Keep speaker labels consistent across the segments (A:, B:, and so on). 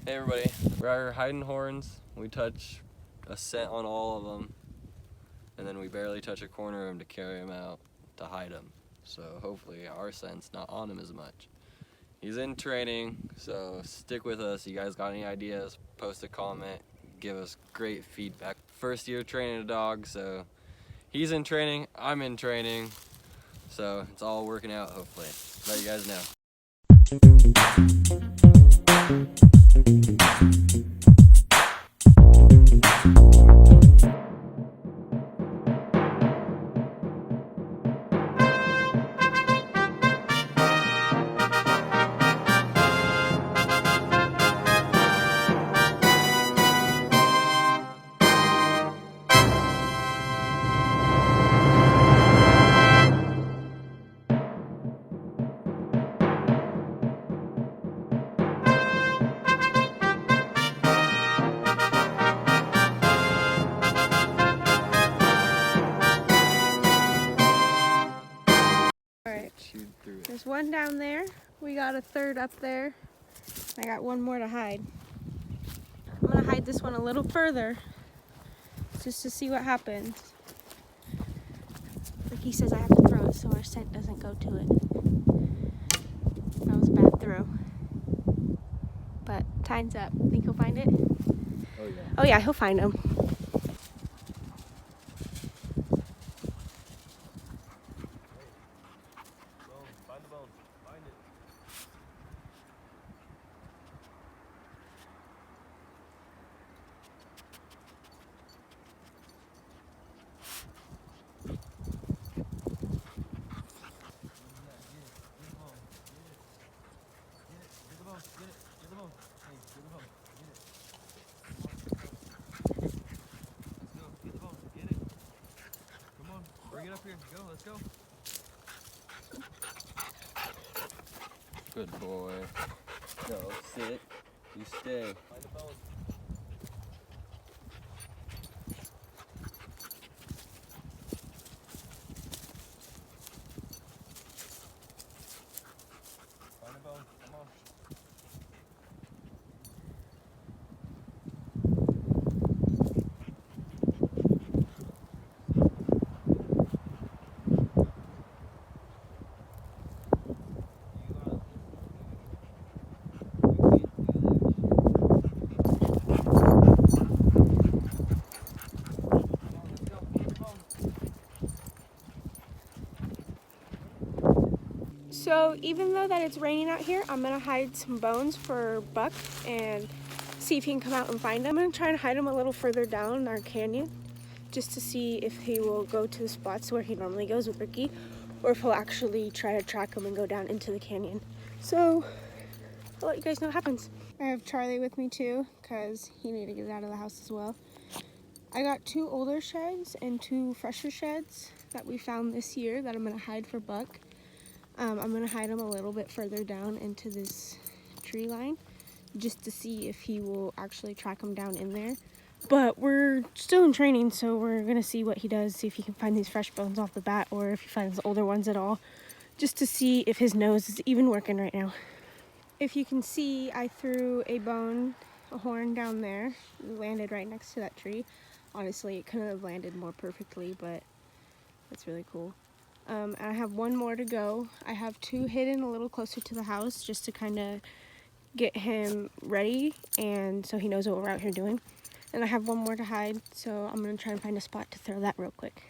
A: Hey everybody, we're hiding horns. We touch a scent on all of them, and then we barely touch a corner of them to carry them out to hide them. So hopefully our scent's not on him as much. He's in training, so stick with us. You guys got any ideas, post a comment, give us great feedback. First year training a dog, so he's in training, I'm in training, so it's all working out hopefully. Let you guys know.
B: Alright, there's one down there. We got a third up there. I got one more to hide. I'm gonna hide this one a little further just to see what happens. Like he says, I have to throw it so our scent doesn't go to it. That was a bad throw. But time's up. Think he'll find it?
A: Oh yeah.
B: Oh yeah, he'll find him.
A: Find the bone. Find it. Bring it up here. Go, let's go. Good boy. Go, sit. You stay. Find the bone. Find the bone. Come on.
B: So even though that it's raining out here, I'm gonna hide some bones for Buck and see if he can come out and find them. I'm gonna try and hide him a little further down our canyon just to see if he will go to the spots where he normally goes with Ricky, or if he'll actually try to track him and go down into the canyon. So I'll let you guys know what happens. I have Charlie with me too, because he needed to get out of the house as well. I got 2 older sheds and 2 fresher sheds that we found this year that I'm gonna hide for Buck. I'm gonna hide him a little bit further down into this tree line just to see if he will actually track him down in there. But we're still in training, so we're gonna see what he does, see if he can find these fresh bones off the bat or if he finds the older ones at all, just to see if his nose is even working right now. If you can see, I threw a horn down there. It landed right next to that tree. Honestly, it couldn't have landed more perfectly, but that's really cool. And I have one more to go. I have 2 hidden a little closer to the house just to kind of get him ready and so he knows what we're out here doing. And I have one more to hide, so I'm going to try and find a spot to throw that real quick.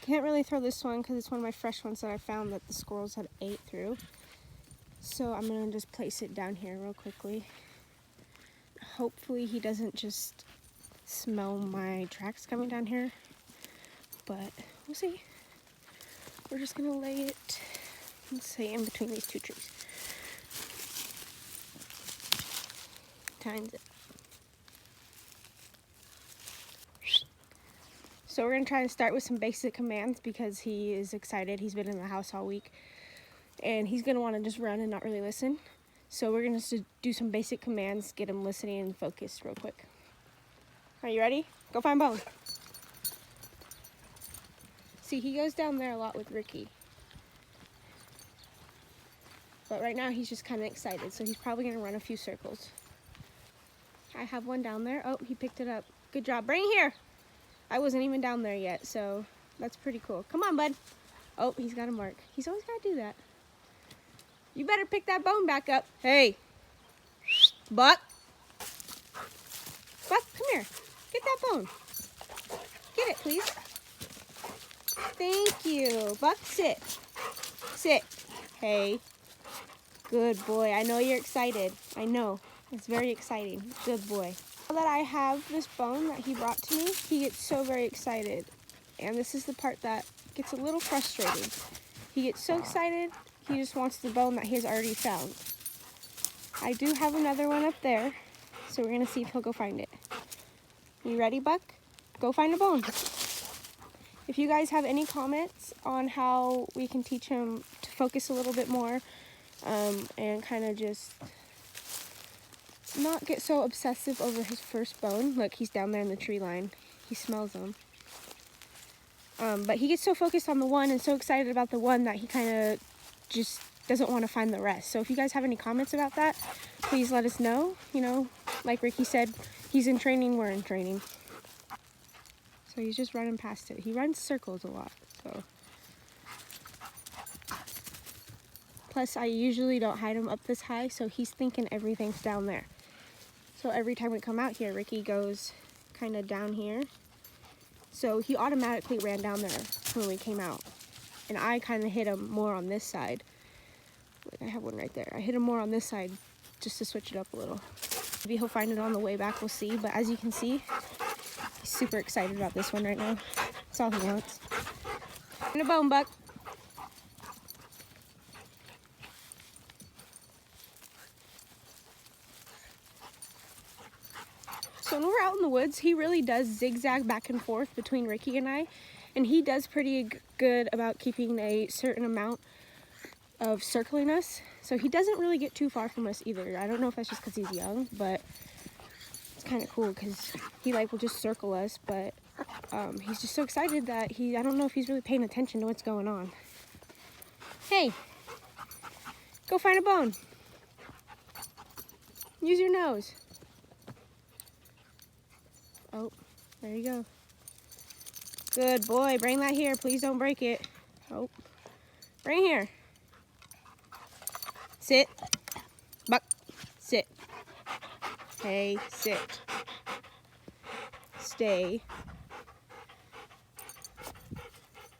B: Can't really throw this one because it's one of my fresh ones that I found that the squirrels had ate through. So I'm going to just place it down here real quickly. Hopefully he doesn't just smell my tracks coming down here, but we'll see. We're just gonna lay it, let's say, in between these 2 trees. Times it. So we're gonna try and start with some basic commands because he is excited. He's been in the house all week and he's gonna wanna just run and not really listen. So we're gonna just do some basic commands, get him listening and focused real quick. Are you ready? Go find Bone. See, he goes down there a lot with Ricky. But right now he's just kind of excited, so he's probably gonna run a few circles. I have one down there. Oh, he picked it up. Good job. Bring it here. I wasn't even down there yet, so that's pretty cool. Come on, bud. Oh, he's got a mark. He's always got to do that. You better pick that bone back up. Hey. Buck. Buck, come here. Get that bone. Get it, please. Thank you. Buck, sit. Sit. Hey. Good boy. I know you're excited. I know. It's very exciting. Good boy. Now that I have this bone that he brought to me, he gets so very excited. And this is the part that gets a little frustrating. He gets so excited, he just wants the bone that he has already found. I do have another one up there, so we're gonna see if he'll go find it. You ready, Buck? Go find a bone. If you guys have any comments on how we can teach him to focus a little bit more, and kind of just not get so obsessive over his first bone. Look, he's down there in the tree line. He smells them. But he gets so focused on the one and so excited about the one that he kind of just doesn't want to find the rest. So if you guys have any comments about that, please let us know. You know, like Ricky said, he's in training, we're in training. So he's just running past it. He runs circles a lot, so. Plus, I usually don't hide him up this high, so he's thinking everything's down there. So every time we come out here, Ricky goes kind of down here. So he automatically ran down there when we came out. And I kind of hit him more on this side. Look, I have one right there. I hit him more on this side just to switch it up a little. Maybe he'll find it on the way back, we'll see. But as you can see, he's super excited about this one right now. That's all he wants. And a bone, Buck. So when we're out in the woods, he really does zigzag back and forth between Ricky and I. And he does pretty good about keeping a certain amount of circling us. So he doesn't really get too far from us either. I don't know if that's just because he's young, but it's kind of cool because he will just circle us. But he's just so excited that I don't know if he's really paying attention to what's going on. Hey, go find a bone. Use your nose. Oh, there you go. Good boy. Bring that here. Please don't break it. Oh, bring it here. Sit. Buck. Sit. Hey, sit. Stay.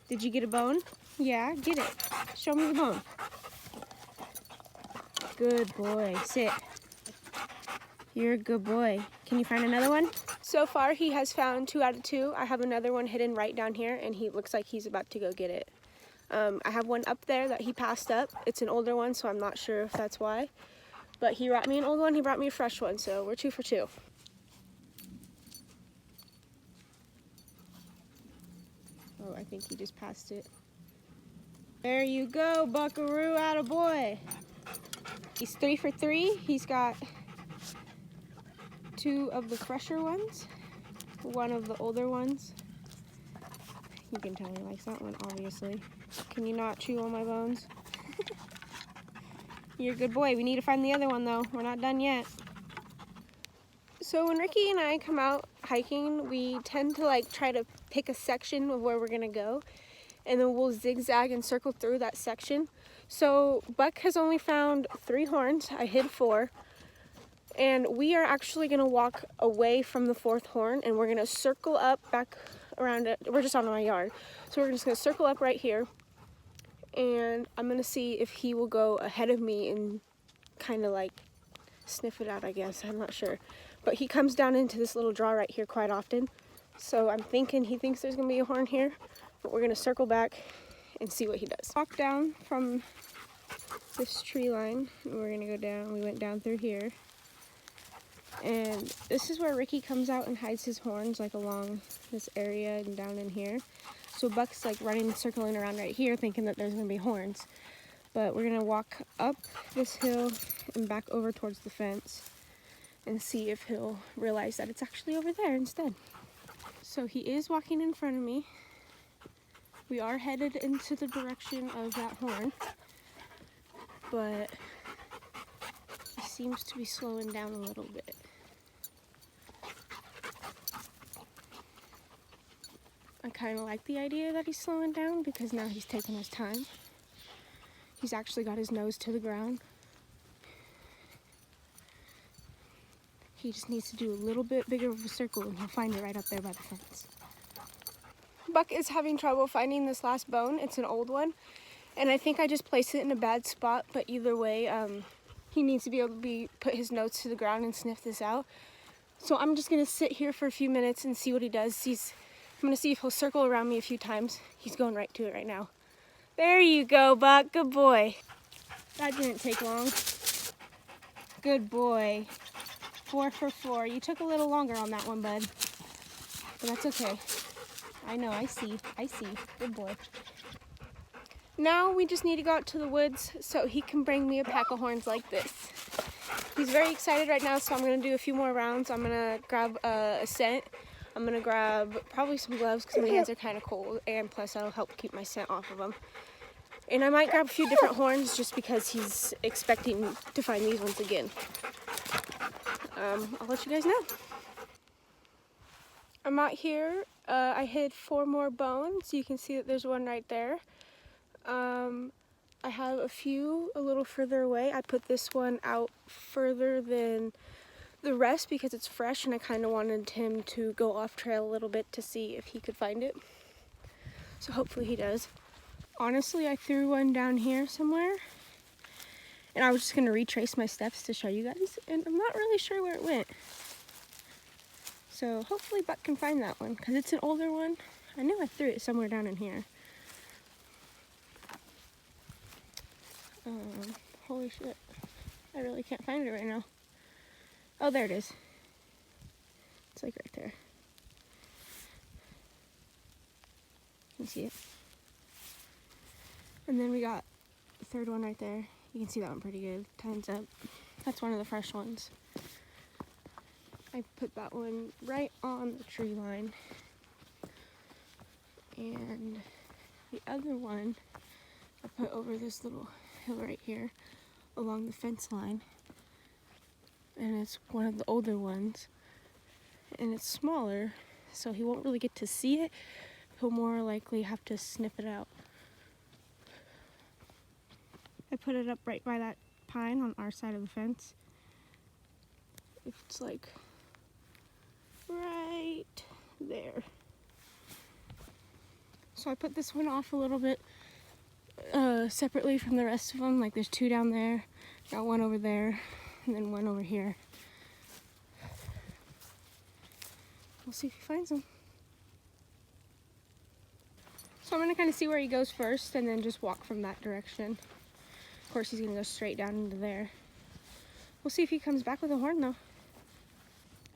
B: Did you get a bone? Yeah, get it. Show me the bone. Good boy. Sit. You're a good boy. Can you find another one? So far, he has found 2 out of 2. I have another one hidden right down here, and he looks like he's about to go get it. I have one up there that he passed up. It's an older one, so I'm not sure if that's why. But he brought me an old one, he brought me a fresh one, so we're 2 for 2. Oh, I think he just passed it. There you go, Buckaroo, atta boy. He's 3 for 3. He's got 2 of the fresher ones, 1 of the older ones. You can tell he likes that one, obviously. Can you not chew on my bones? You're a good boy. We need to find the other one, though. We're not done yet. So when Ricky and I come out hiking, we tend to try to pick a section of where we're gonna go, and then we'll zigzag and circle through that section. So Buck has only found 3 horns. I hid 4. And we are actually gonna walk away from the 4th horn, and we're gonna circle up back around it. We're just on my yard. So we're just gonna circle up right here, and I'm gonna see if he will go ahead of me and kind of sniff it out, I guess. I'm not sure. But he comes down into this little draw right here quite often. So I'm thinking he thinks there's gonna be a horn here, but we're gonna circle back and see what he does. Walk down from this tree line, and we're gonna go down. We went down through here. And this is where Ricky comes out and hides his horns, along this area and down in here. So Buck's running and circling around right here thinking that there's gonna be horns. But we're gonna walk up this hill and back over towards the fence and see if he'll realize that it's actually over there instead. So he is walking in front of me. We are headed into the direction of that horn, but he seems to be slowing down a little bit. kind of like the idea that he's slowing down because now he's taking his time. He's actually got his nose to the ground. He just needs to do a little bit bigger of a circle and he'll find it right up there by the fence. Buck is having trouble finding this last bone. It's an old one. And I think I just placed it in a bad spot, but either way, he needs to be able to put his nose to the ground and sniff this out. So I'm just gonna sit here for a few minutes and see what he does. I'm gonna see if he'll circle around me a few times. He's going right to it right now. There you go, Buck, good boy. That didn't take long. Good boy. 4 for 4. You took a little longer on that one, bud. But that's okay. I know, I see. Good boy. Now we just need to go out to the woods so he can bring me a pack of horns like this. He's very excited right now, so I'm going to do a few more rounds. I'm going to grab a scent. I'm going to grab probably some gloves because my hands are kind of cold, and plus that'll help keep my scent off of him. And I might grab a few different horns just because he's expecting to find these ones again. I'll let you guys know. I'm out here. I hid 4 more bones. You can see that there's one right there. I have a few a little further away. I put this one out further than the rest because it's fresh and I kind of wanted him to go off trail a little bit to see if he could find it. So hopefully he does. Honestly, I threw one down here somewhere and I was just going to retrace my steps to show you guys, and I'm not really sure where it went. So hopefully Buck can find that one because it's an older one. I knew I threw it somewhere down in here. Holy shit. I really can't find it right now. Oh, there it is. It's like right there. Can you see it? And then we got the third one right there. You can see that one pretty good. Time's up. That's one of the fresh ones. I put that one right on the tree line. And the other one I put over this little hill right here along the fence line. And it's one of the older ones. And it's smaller, so he won't really get to see it. He'll more likely have to sniff it out. I put it up right by that pine on our side of the fence. It's like right there. So I put this one off a little bit separately from the rest of them. Like there's 2 down there, got one over there, and then one over here. We'll see if he finds them. So I'm gonna kind of see where he goes first and then just walk from that direction. Of course, he's gonna go straight down into there. We'll see if he comes back with a horn though.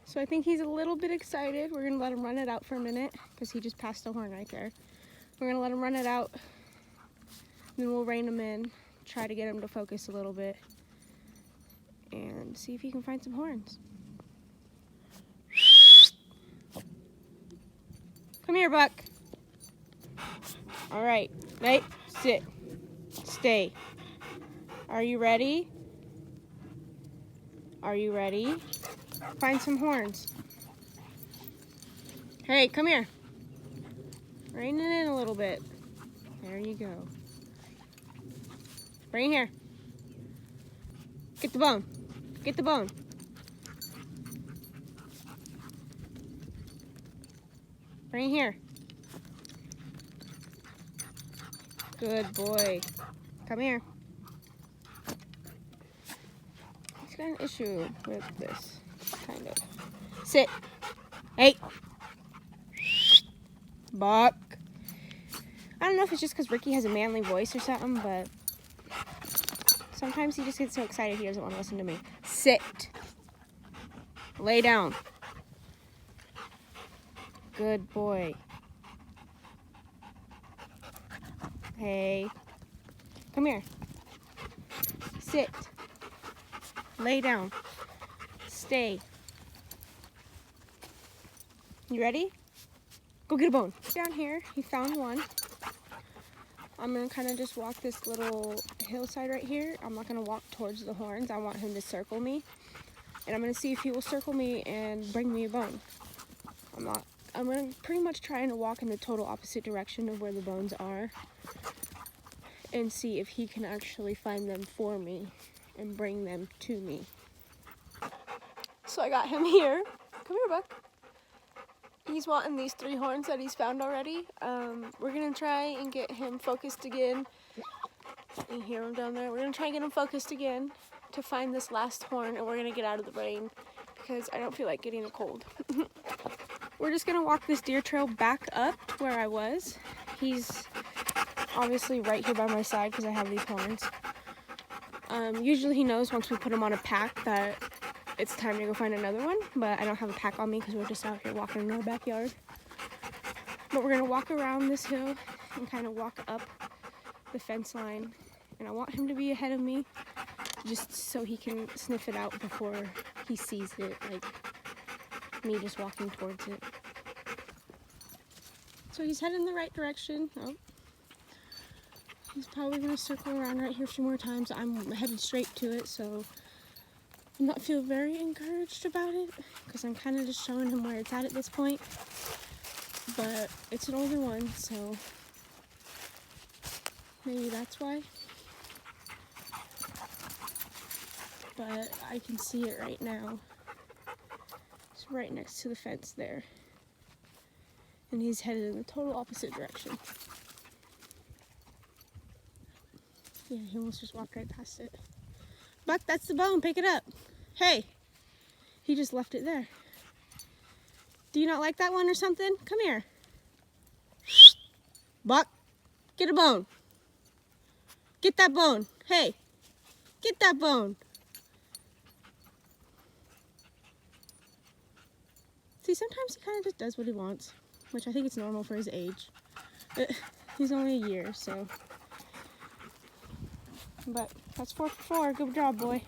B: So I think he's a little bit excited. We're gonna let him run it out for a minute because he just passed a horn right there. We're gonna let him run it out, then we'll rein him in, try to get him to focus a little bit, and see if he can find some horns. Come here, Buck. All right, wait, sit, stay. Are you ready? Are you ready? Find some horns. Hey, come here. Rein it in a little bit. There you go. Bring it here. Get the bone. Get the bone. Bring it here. Good boy. Come here. He's got an issue with this, kind of. Sit. Hey. Buck. I don't know if it's just because Ricky has a manly voice or something, but sometimes he just gets so excited he doesn't want to listen to me. Sit. Lay down. Good boy. Hey. Come here. Sit. Lay down. Stay. You ready? Go get a bone. Down here, he found one. I'm gonna kind of just walk this little hillside right here. I'm not gonna walk towards the horns. I want him to circle me. And I'm gonna see if he will circle me and bring me a bone. I'm not I'm gonna pretty much trying to walk in the total opposite direction of where the bones are and see if he can actually find them for me and bring them to me. So I got him here. Come here, Buck. He's wanting these 3 horns that he's found already. We're gonna try and get him focused again. You hear him down there? We're gonna try and get him focused again to find this last horn, and we're gonna get out of the rain because I don't feel like getting a cold. We're just gonna walk this deer trail back up to where I was. He's obviously right here by my side because I have these horns. Usually he knows once we put him on a pack that it's time to go find another one, but I don't have a pack on me because we're just out here walking in our backyard. But we're gonna walk around this hill and kind of walk up the fence line, and I want him to be ahead of me just so he can sniff it out before he sees it, like me just walking towards it. So he's heading in the right direction. Oh, he's probably gonna circle around right here a few more times. I'm headed straight to it, so I'm not feel very encouraged about it because I'm kind of just showing him where it's at this point. But it's an older one, so maybe that's why. But I can see it right now. It's right next to the fence there. And he's headed in the total opposite direction. Yeah, he almost just walked right past it. Buck, that's the bone, pick it up. Hey, he just left it there. Do you not like that one or something? Come here. Buck, get a bone. Get that bone. Hey, get that bone. See, sometimes he kind of just does what he wants, which I think it's normal for his age. But he's only a year, so. But that's 4 for 4. Good job, boy.